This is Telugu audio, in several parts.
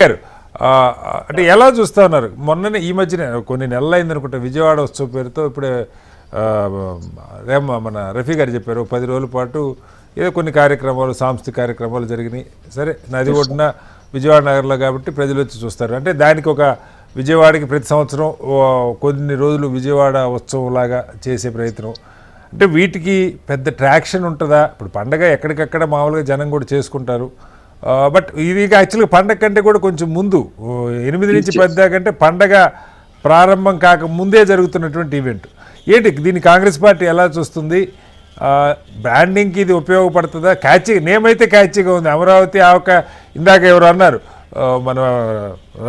అంటే ఎలా చూస్తూ ఉన్నారు? మొన్ననే ఈ మధ్యనే కొన్ని నెలలు అయింది అనుకుంటా విజయవాడ ఉత్సవ పేరుతో ఇప్పుడే మన రఫీ గారు చెప్పారు 10 రోజుల పాటు ఏదో కొన్ని కార్యక్రమాలు సాంస్కృతిక కార్యక్రమాలు జరిగినాయి. సరే నది ఒడ్డున విజయవాడ నగరంలో కాబట్టి ప్రజలు వచ్చి చూస్తారు. అంటే దానికి ఒక విజయవాడకి ప్రతి సంవత్సరం కొన్ని రోజులు విజయవాడ ఉత్సవంలాగా చేసే ప్రయత్నం. అంటే వీటికి పెద్ద ట్రాక్షన్ ఉంటుందా? ఇప్పుడు పండగ ఎక్కడికక్కడ మామూలుగా జనం కూడా చేసుకుంటారు. బట్ ఇది యాక్చువల్గా పండగ కంటే కూడా కొంచెం ముందు 8 నుంచి 10 దాకా అంటే పండగ ప్రారంభం కాక ముందే జరుగుతున్నటువంటి ఈవెంట్. ఏంటి దీన్ని కాంగ్రెస్ పార్టీ ఎలా చూస్తుంది? బ్రాండింగ్కి ఇది ఉపయోగపడుతుందా? నేమ్ అయితే క్యాచీగా ఉంది. అమరావతి ఇందాక ఎవరు అన్నారు మన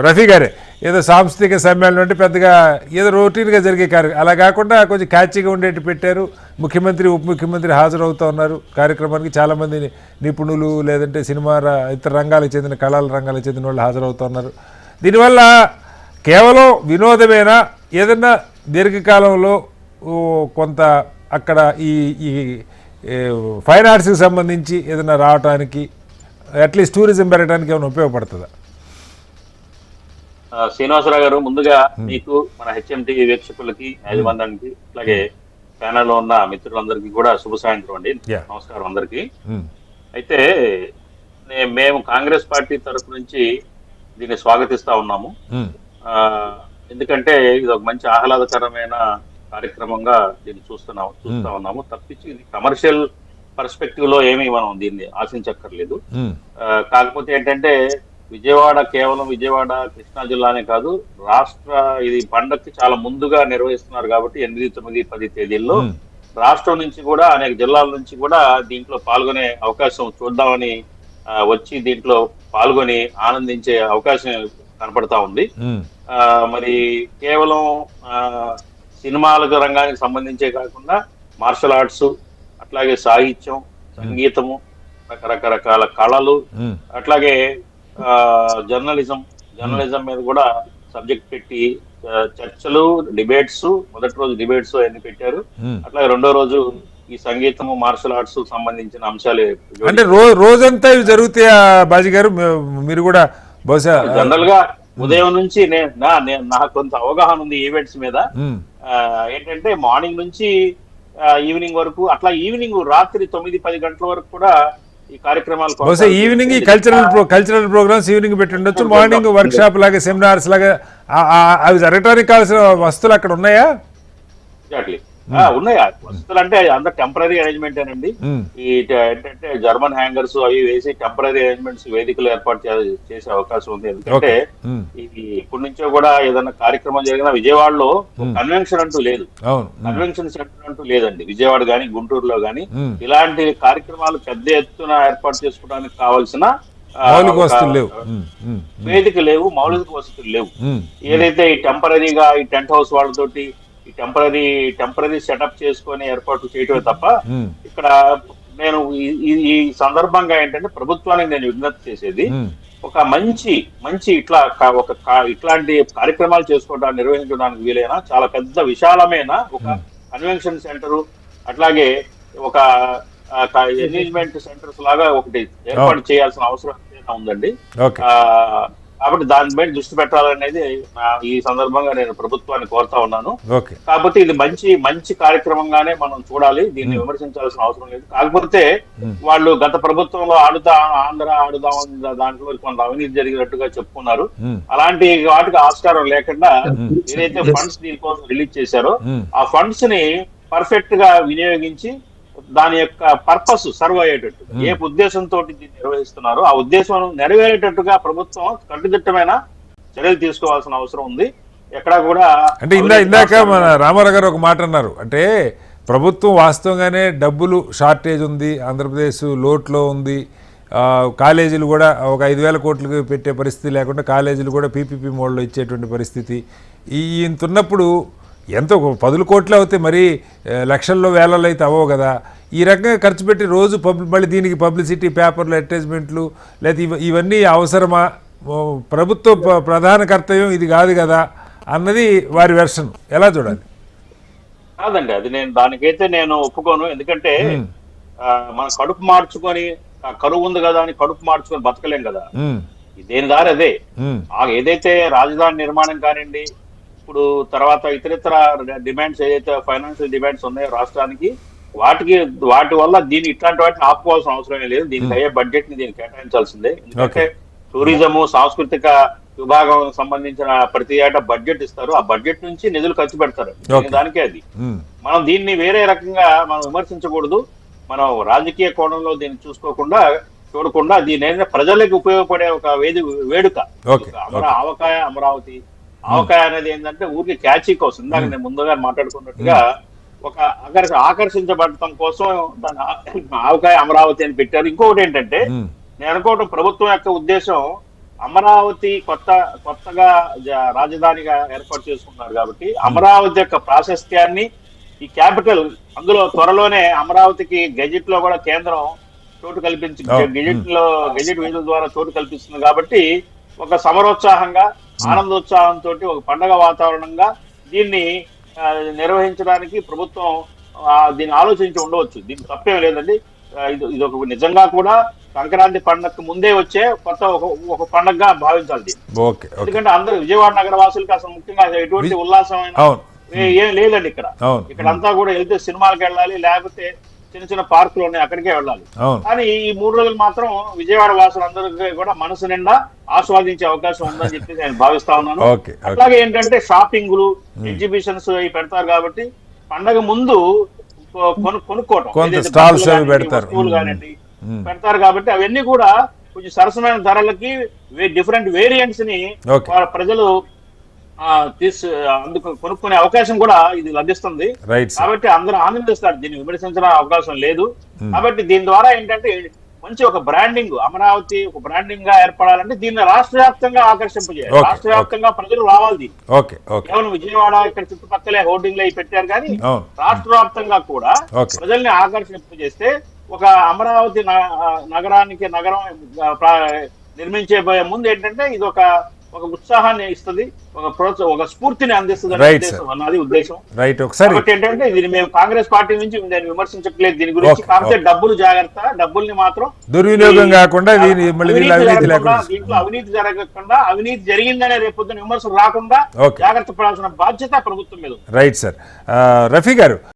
రఫీ గారే ఏదో సాంస్కృతిక సమ్మేళనం అంటే పెద్దగా ఏదో రొటీన్గా జరిగే కార్యక్రమం అలా కాకుండా కొంచెం క్యాచీగా ఉండేట్టు పెట్టారు. ముఖ్యమంత్రి ఉప ముఖ్యమంత్రి హాజరవుతూ ఉన్నారు కార్యక్రమానికి. చాలామంది నిపుణులు లేదంటే సినిమా ఇతర రంగాలకు చెందిన కళల రంగాలకు చెందిన వాళ్ళు హాజరవుతూ ఉన్నారు. దీనివల్ల కేవలం వినోదమేనా? ఏదన్నా దీర్ఘకాలంలో కొంత అక్కడ ఈ ఫైన్ ఆర్ట్స్కి సంబంధించి ఏదైనా రావడానికి అట్లీస్ట్ టూరిజం పెరగడానికి ఏమైనా ఉపయోగపడుతుందా? శ్రీనివాసరావు గారు, ముందుగా మీకు మన హెచ్ఎంటీవీ వీక్షకులకి యాజమాన్యానికి అలాగే ప్యానెల్లో ఉన్న మిత్రులందరికీ కూడా శుభ సాయంత్రం అండి. నమస్కారం అందరికి. అయితే మేము కాంగ్రెస్ పార్టీ తరఫు నుంచి దీన్ని స్వాగతిస్తా ఉన్నాము. ఎందుకంటే ఇది ఒక మంచి ఆహ్లాదకరమైన కార్యక్రమంగా దీన్ని చూస్తా ఉన్నాము. తప్పించి ఇది కమర్షియల్ పర్స్పెక్టివ్ లో ఏమీ మనం దీన్ని ఆశించక్కర్లేదు. కాకపోతే ఏంటంటే విజయవాడ కేవలం విజయవాడ కృష్ణా జిల్లానే కాదు, ఇది పండగకి చాలా ముందుగా నిర్వహిస్తున్నారు కాబట్టి 8, 9, 10 తేదీల్లో రాష్ట్రం నుంచి కూడా అనేక జిల్లాల నుంచి కూడా దీంట్లో పాల్గొనే అవకాశం చూద్దామని వచ్చి దీంట్లో పాల్గొని ఆనందించే అవకాశం కనపడతా ఉంది. మరి కేవలం సినిమాల రంగానికి సంబంధించే కాకుండా మార్షల్ ఆర్ట్స్ అట్లాగే సాహిత్యం, సంగీతము, రకరకాల కళలు, అట్లాగే జర్నలిజం మీద కూడా సబ్జెక్ట్ పెట్టి చర్చలు, డిబేట్స్, మొదటి రోజు డిబేట్స్ అన్ని పెట్టారు. అట్లాగే రెండో రోజు ఈ సంగీతము, మార్షల్ ఆర్ట్స్ సంబంధించిన అంశాలు. అంటే రోజంతా ఇవి జరుగుతాయా బాజీ గారు? మీరు కూడా బహుశా జనరల్ గా ఉదయం నుంచి నాకు కొంత అవగాహన ఉంది ఈవెంట్స్ మీద. ఏంటంటే మార్నింగ్ నుంచి ఈవినింగ్ వరకు, అట్లా ఈవినింగ్ రాత్రి 9, 10 గంటల వరకు కూడా ఈ కార్యక్రమాలు. బహుశా ఈవినింగ్ కల్చరల్ ప్రోగ్రామ్స్ ఈవినింగ్ పెట్టి ఉండొచ్చు. మార్నింగ్ వర్క్ షాప్ లాగా, సెమినార్స్ లాగా అవి జరగడానికి కావాల్సిన వస్తువులు అక్కడ ఉన్నాయా? ఎగ్జాక్ట్లీ ఉన్నాయా వస్తువులు అంటే అందరు టెంపరీ అరేంజ్మెంట్ ఏనండి. ఈ ఏంటంటే జర్మన్ హ్యాంగర్స్ అవి వేసి టెంపరీ అరేంజ్మెంట్స్ వేదికలు ఏర్పాటు చేసే అవకాశం ఉంది. ఎందుకంటే ఇది ఇప్పటి నుంచో కూడా ఏదైనా కార్యక్రమం జరిగిన విజయవాడలో కన్వెన్షన్ అంటూ లేదు, కన్వెన్షన్ సెంటర్ అంటూ లేదండి. విజయవాడ గానీ గుంటూరులో గానీ ఇలాంటి కార్యక్రమాలు పెద్ద ఎత్తున ఏర్పాటు చేసుకోవడానికి కావాల్సిన వేదిక లేవు, మౌలిక వసతులు లేవు. ఏదైతే ఈ టెంపరీగా ఈ టెంట్ హౌస్ వాళ్ళతోటి ఈ టెంపరీ సెటప్ చేసుకొని ఏర్పాటు చేయటమే తప్ప ఇక్కడ నేను ఈ సందర్భంగా ఏంటంటే ప్రభుత్వానికి నేను విజ్ఞప్తి చేసేది ఒక మంచి ఇట్లాంటి కార్యక్రమాలు చేసుకోవడానికి నిర్వహించడానికి వీలైన చాలా పెద్ద విశాలమైన ఒక కన్వెన్షన్ సెంటర్, అట్లాగే ఒక ఎంగేజ్మెంట్ సెంటర్స్ లాగా ఒకటి ఏర్పాటు చేయాల్సిన అవసరం ఉందండి. కాబట్టి దానిపై దృష్టి పెట్టాలనేది ఈ సందర్భంగా నేను ప్రభుత్వాన్ని కోరుతా ఉన్నాను. కాకపోతే ఇది మంచి కార్యక్రమంగానే మనం చూడాలి, దీన్ని విమర్శించాల్సిన అవసరం లేదు. కాకపోతే వాళ్ళు గత ప్రభుత్వంలో ఆంధ్ర ఆడుదాం దాంట్లో కొంత అవినీతి జరిగినట్టుగా చెప్పుకున్నారు. అలాంటి వాటికి ఆస్కారం లేకుండా ఏదైతే ఫండ్స్ దీనికోసం రిలీజ్ చేశారో ఆ ఫండ్స్ ని పర్ఫెక్ట్ గా వినియోగించి దాని యొక్క పర్పస్ సర్వ్ అయ్యేటట్టు ఏ ఉద్దేశంతో దీన్ని నిర్వహిస్తున్నారో ఆ ఉద్దేశం నెరవేరేటట్టుగా ప్రభుత్వం కట్టుదిట్టమైన చర్యలు తీసుకోవాల్సిన అవసరం ఉంది. ఎక్కడా కూడా అంటే ఇందాక మన రామారావు గారు ఒక మాట అన్నారు, అంటే ప్రభుత్వం వాస్తవంగానే డబ్బులు షార్టేజ్ ఉంది, ఆంధ్రప్రదేశ్ లోట్లో ఉంది, కాలేజీలు కూడా ఒక 5,000 కోట్లకు పెట్టే పరిస్థితి లేకుండా కాలేజీలు కూడా పీపీపీ మోడ్లో ఇచ్చేటువంటి పరిస్థితి. ఇంత ఉన్నప్పుడు ఎంతో 10 కోట్లు అవుతే మరి లక్షల్లో వేలలో అయితే అవ్వవు కదా. ఈ రకంగా ఖర్చు పెట్టి రోజు మళ్ళీ దీనికి పబ్లిసిటీ, పేపర్లు, అడ్వర్టైజ్మెంట్లు లేదా ఇవన్నీ అవసరమా? ప్రభుత్వ ప్రధాన కర్తవ్యం ఇది కాదు కదా అన్నది వారి వెర్షన్. ఎలా చూడాలి? కాదండి, అది దానికైతే నేను ఒప్పుకోను. ఎందుకంటే మన కడుపు మార్చుకొని కరువు ఉంది కదా అని కడుపు మార్చుకొని బతకలేం కదా. దేని దారి అదే. ఉమ్, ఏదైతే రాజధాని నిర్మాణం కానివ్వండి, ఇప్పుడు తర్వాత ఇతరితర డిమాండ్స్ ఏదైతే ఫైనాన్షియల్ డిమాండ్స్ ఉన్నాయో రాష్ట్రానికి, వాటి వల్ల ఇట్లాంటి వాటిని ఆపుకోవాల్సిన అవసరమే లేదు. దీనికి అయ్యే బడ్జెట్ ని దీనికి కేటాయించాల్సిందే. ఎందుకంటే టూరిజము, సాంస్కృతిక విభాగం సంబంధించిన ప్రతి ఏటా బడ్జెట్ ఇస్తారు. ఆ బడ్జెట్ నుంచి నిధులు ఖర్చు పెడతారు. దానికే అది. ఉమ్, మనం దీన్ని వేరే రకంగా మనం విమర్శించకూడదు. మనం రాజకీయ కోణంలో దీన్ని చూడకుండా దీని ప్రజలకు ఉపయోగపడే ఒక వేడుక. అమరావతి ఆవకాయ అనేది ఏంటంటే ఊరికి క్యాచీ కోసం, ఇందాక నేను ముందుగా మాట్లాడుకున్నట్టుగా ఒక ఆకర్షించబడటం కోసం దాని ఆవకాయ అమరావతి అని పెట్టారు. ఇంకొకటి ఏంటంటే నేను అనుకోవటం ప్రభుత్వం యొక్క ఉద్దేశం, అమరావతి కొత్తగా రాజధానిగా ఏర్పాటు చేసుకున్నారు కాబట్టి అమరావతి యొక్క ప్రాశస్త్యాన్ని, ఈ క్యాపిటల్, అందులో త్వరలోనే అమరావతికి గెజెట్ లో కూడా కేంద్రం చోటు కల్పించి గెజెట్ విధుల ద్వారా చోటు కల్పిస్తుంది కాబట్టి ఒక సమరోత్సాహంగా, ఆనందోత్సాహంతో, ఒక పండగ వాతావరణంగా దీన్ని నిర్వహించడానికి ప్రభుత్వం దీన్ని ఆలోచించి ఉండవచ్చు. దీనికి తప్పేం లేదండి. ఇది ఒక నిజంగా కూడా సంక్రాంతి పండగకు ముందే వచ్చే ఒక పండగగా భావించాలి దీన్ని. ఎందుకంటే అందరూ విజయవాడ నగర వాసులకి అసలు ముఖ్యంగా ఎటువంటి ఉల్లాసమైన ఏం లేదండి ఇక్కడ. అంతా కూడా వెళ్తే సినిమాలకు వెళ్ళాలి, లేకపోతే చిన్న చిన్న పార్కులు ఉన్నాయి, అక్కడికే వెళ్ళాలి. కానీ ఈ 3 రోజులు మాత్రం విజయవాడ వాసులందరికీ కూడా మనసు నిండా ఆస్వాదించే అవకాశం ఉందని చెప్పి నేను భావిస్తా ఉన్నాను. అట్లాగే ఏంటంటే షాపింగ్లు, ఎగ్జిబిషన్స్ అవి పెడతారు కాబట్టి పండగ ముందు కొనుక్కోవటం వస్తువులు కానివ్వండి పెడతారు కాబట్టి అవన్నీ కూడా కొంచెం సరసమైన ధరలకి డిఫరెంట్ వేరియంట్స్ ని ప్రజలు కొనుక్కునే అవకాశం కూడా ఇది లభిస్తుంది. కాబట్టి అందరూ ఆనందిస్తారు. దీన్ని విమర్శించడానికి అవకాశం లేదు. కాబట్టి దీని ద్వారా ఏంటంటే మంచి ఒక బ్రాండింగ్, అమరావతి ఒక బ్రాండింగ్ గా ఏర్పడాలంటే దీన్ని రాష్ట్ర వ్యాప్తంగా ఆకర్షింపజేయాలి. రాష్ట్ర వ్యాప్తంగా ప్రజలు రావాలి. కేవలం విజయవాడ ఇక్కడ చుట్టుపక్కలే హోర్డింగ్లు అవి పెట్టారు కానీ రాష్ట్ర వ్యాప్తంగా కూడా ప్రజల్ని ఆకర్షింపజేస్తే ఒక అమరావతి నగరం నిర్మించబోయే ముందు ఏంటంటే ఇది ఒక ఉత్సాహాన్ని ఇస్తుంది, ఒక స్ఫూర్తిని అందిస్తుంది అన్నది ఉద్దేశం. కాబట్టి ఏంటంటే ఇది మేము కాంగ్రెస్ పార్టీ నుంచి నేను విమర్శించట్లేదు దీని గురించి. కాకపోతే డబ్బులు జాగ్రత్త, డబ్బుల్ని మాత్రం దుర్వినియోగం కాకుండా, దీంట్లో అవినీతి జరగకుండా, అవినీతి జరిగిందనే రేపొద్దున విమర్శలు రాకుండా జాగ్రత్త పడాల్సిన బాధ్యత ప్రభుత్వం మీద. Right sir. రఫీ గారు,